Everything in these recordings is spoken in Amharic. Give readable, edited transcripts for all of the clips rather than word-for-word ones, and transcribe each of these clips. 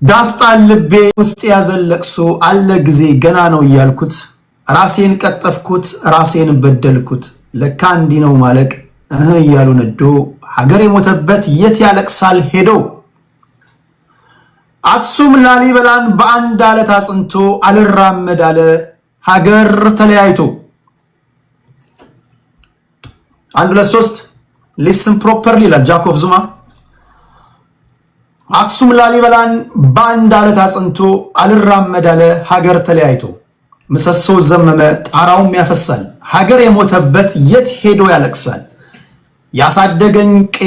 ዳስጣል ልቤ ውስጥ ያዘለቅሶ አለ ጊዜ ገና ነው እያልኩት ራሴን ቀጠፍኩት ራሴን በደልኩት ለካ እንዲህ ነው ማለቅ እያሉ ነዶ ሀገር የሞተበት የት ያለቅሳል ሄዶ አክሱም ላሊበላን በአንድ አለት አጽንቶ አልራመድ አለ ሀገር ተለያይቶ። አንድ ሁለት ሶስት ሊስን ፕሮፐርሊ ይላል ጃኮብ ዙማ። አክሱም ላሊበላን በአንድ አለት አጽንቶ አልራመድ አለ ሀገር ተለያይቶ። ምሰሶ ዘመመ ጣራውም ያፈሳል ሀገር የሞተበት የት ሄዶ ያለቅሳል። ያሳደገኝ ቄ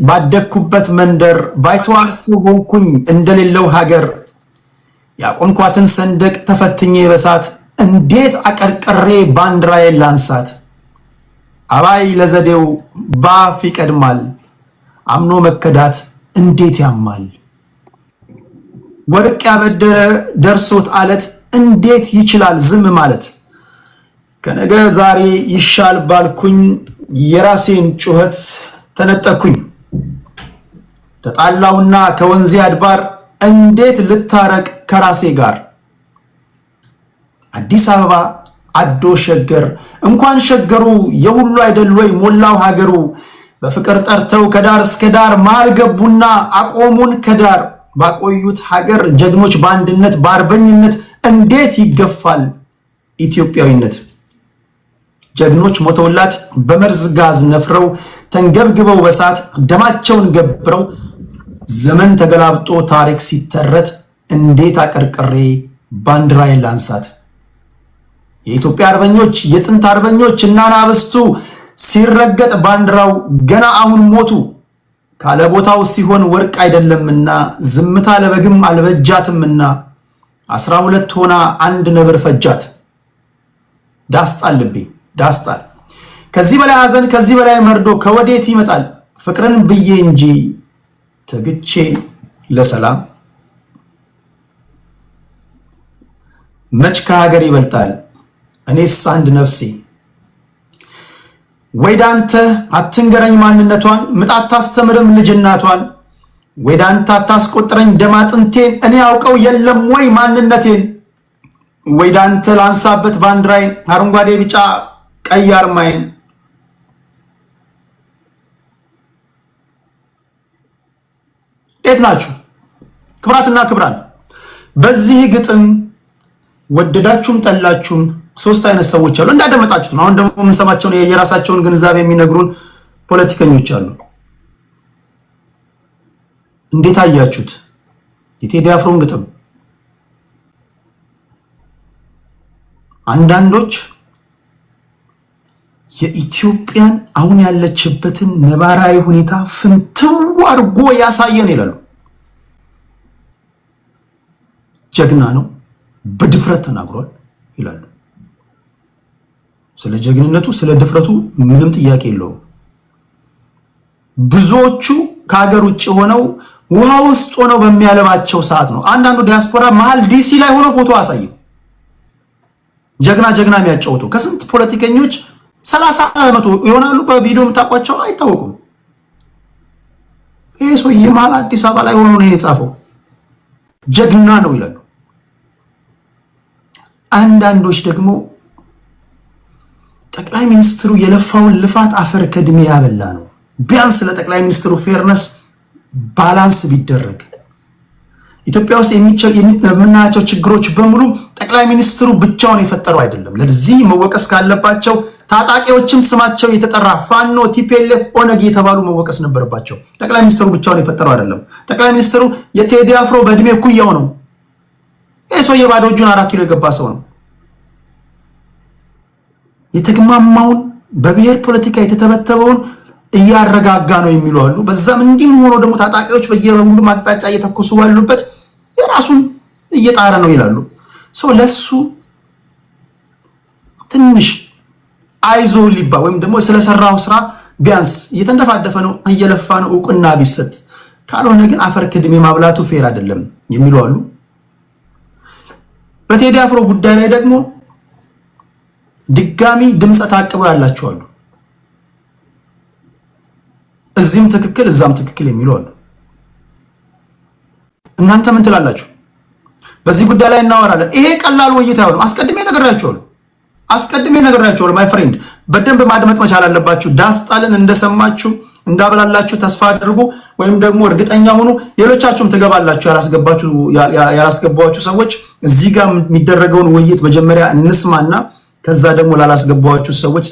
ባደኩበት መንደር ባይተዋር ሆንኩኝ እንደሌለው ሀገር። ያቆምኳትን ሰንደቅ ተፈትኜ በሳት እንዴት አቀርቅሬ ባንዲራዬን ላንሳት። አባይ ለዘዴው ባፍ ይቀድማል አምኖ መከዳት እንዴት ያማል። ወርቅ ያበደረ ደርሶት አለት እንዴት ይችላል ዝም ማለት። ከነገ ዛሬ ይሻል ባልኩኝ የራሴን ጩኸት ተነጠኩኝ። ተጣላውና ከወንዜ አድባር እንዴት ልታረቅ ከራሴ ጋር። አዲስ አበባ አዶ ሸገር እንኳን ሸገሩ የሁሉ አይደል ወይ ሞላው ሀገሩ። በፍቅር ጠርተው ከዳር እስከ ዳር መሃል ገቡና አቆሙን ከዳር። ባቆዩት ሀገር ጀግኖች በአንድነት በአርበኝነት እንዴት ይገፋል ኢትዮጵያዊነት። ጀግኖች ሞተውላት በመርዝ ጋዝ ነፍረው ተንገብግበው በሳት ደማቸውን ገብረው። ዘመን ተገላብጦ ታሪክ ሲተረት እንዴት አቀርቅሬ ባንዲራዬን ላንሳት። የኢትዮጵያ አርበኞች የጥንት አርበኞች እናናብስቱ ሲረገጥ ባንዲራው ገና አሁን ሞቱ። ካለ ቦታው ሲሆን ወርቅ አይደለምና ዝምታ ለበግም አልበጃትምና 12 ሆና አንድ ነብር ፈጃት። ዳስጣል ልቤ ዳስጣል ከዚህ በላይ ሐዘን ከዚህ በላይ መርዶ ከወዴት ይመጣል። ፍቅርን ብዬ እንጂ ተግቼ ለሰላም መች ከሀገር ይበልጣል እኔስ አንድ ነፍሴ። ወይዳንተ አትንገረኝ ማንነቷን ምጣት ታስተምርም ልጅናቷን። ወይዳንተ አታስቆጥረኝ ደማጥንቴን እኔ ያውቀው የለም ወይ ማንነቴን። ወይዳንተ ላንሳበት ባንዲራዬን አረንጓዴ ቢጫ ቀይ አርማዬን። እንዴት ናችሁ ክብራትና ክብራን? በዚህ ግጥም ወደዳችሁም ጠላችሁም ሶስት አይነት ሰዎች አሉ። እንዳደመጣችሁት ነው። አሁን ደግሞ የምንሰማቸውን የራሳቸውን ግንዛቤ የሚነግሩን ፖለቲከኞች አሉ። እንዴት አያችሁት የቴዲ አፍሮን ግጥም? አንዳንዶች የኢትዮጵያን አሁን ያለችበትን ነባራዊ ሁኔታ ፍንትው አድርጎ ያሳየን ይላሉ። ጀግና ነው በድፍረት ተናግሯል ይላሉ። ስለ ጀግንነቱ ስለ ድፍረቱ ምንም ጥያቄ የለውም። ብዙዎቹ ከሀገር ውጭ ሆነው ውሃ ውስጥ ሆነው በሚያለባቸው ሰዓት ነው። አንዳንዱ ዲያስፖራ መሃል ዲሲ ላይ ሆኖ ፎቶ አሳየው ጀግና ጀግና የሚያጫውቱ ከስንት ፖለቲከኞች 30% ይሆናሉ። በቪዲዮ የምታውቋቸው አይታወቁም። ይሄ ሰውዬ መሃል አዲስ አበባ ላይ ሆኖ ነው የጻፈው ጀግና ነው ይላሉ። አንዳንዶች ደግሞ ጠቅላይ ሚኒስትሩ የለፋውን ልፋት አፈር ከድሜ ያበላ ነው። ቢያንስ ለጠቅላይ ሚኒስትሩ ፌርነስ ባላንስ ቢደረግ ኢትዮጵያ ውስጥ የምናያቸው ችግሮች በሙሉ ጠቅላይ ሚኒስትሩ ብቻውን የፈጠረው አይደለም። ለዚህ መወቀስ ካለባቸው ታጣቂዎችም ስማቸው የተጠራ ፋኖ፣ ቲፒኤልኤፍ፣ ኦነግ የተባሉ መወቀስ ነበረባቸው። ጠቅላይ ሚኒስትሩ ብቻውን የፈጠረው አይደለም። ጠቅላይ ሚኒስትሩ የቴዲ አፍሮ በእድሜ ኩያው ነው። ይህ ሰው የባዶ እጁን 4 ኪሎ የገባ ሰው ነው። የተግማማውን በብሔር ፖለቲካ የተተበተበውን እያረጋጋ ነው የሚሉ አሉ። በዛም እንዲም ሆኖ ደግሞ ታጣቂዎች በየሁሉም አቅጣጫ እየተኮሱ ባሉበት የራሱን እየጣረ ነው ይላሉ። ሰው ለሱ ትንሽ አይዞ ሊባ ወይም ደግሞ ስለሰራው ስራ ቢያንስ እየተንደፋደፈ ነው እየለፋ ነው እውቅና ቢሰጥ፣ ካልሆነ ግን አፈር ከድሜ ማብላቱ ፌር አይደለም የሚሉ አሉ። በቴዲ አፍሮ ጉዳይ ላይ ደግሞ ድጋሚ ድምጽ ታቅበው ያላቸው አሉ። እዚህም ትክክል እዛም ትክክል የሚሉ አሉ። እናንተ ምን ትላላችሁ? በዚህ ጉዳይ ላይ እናወራለን። ይሄ ቀላል ውይይት አይሆንም። አስቀድሜ ነግሬያቸዋለሁ። ማይ ፍሬንድ በደንብ ማድመጥ መቻል አለባችሁ። ዳስጣልን እንደሰማችሁ እንዳበላላችሁ ተስፋ አድርጉ፣ ወይም ደግሞ እርግጠኛ ሁኑ። ሌሎቻችሁም ትገባላችሁ። ያላስገባችሁ ሰዎች እዚህ ጋር የሚደረገውን ውይይት መጀመሪያ እንስማና ከዛ ደግሞ ላላስገባችሁ ሰዎች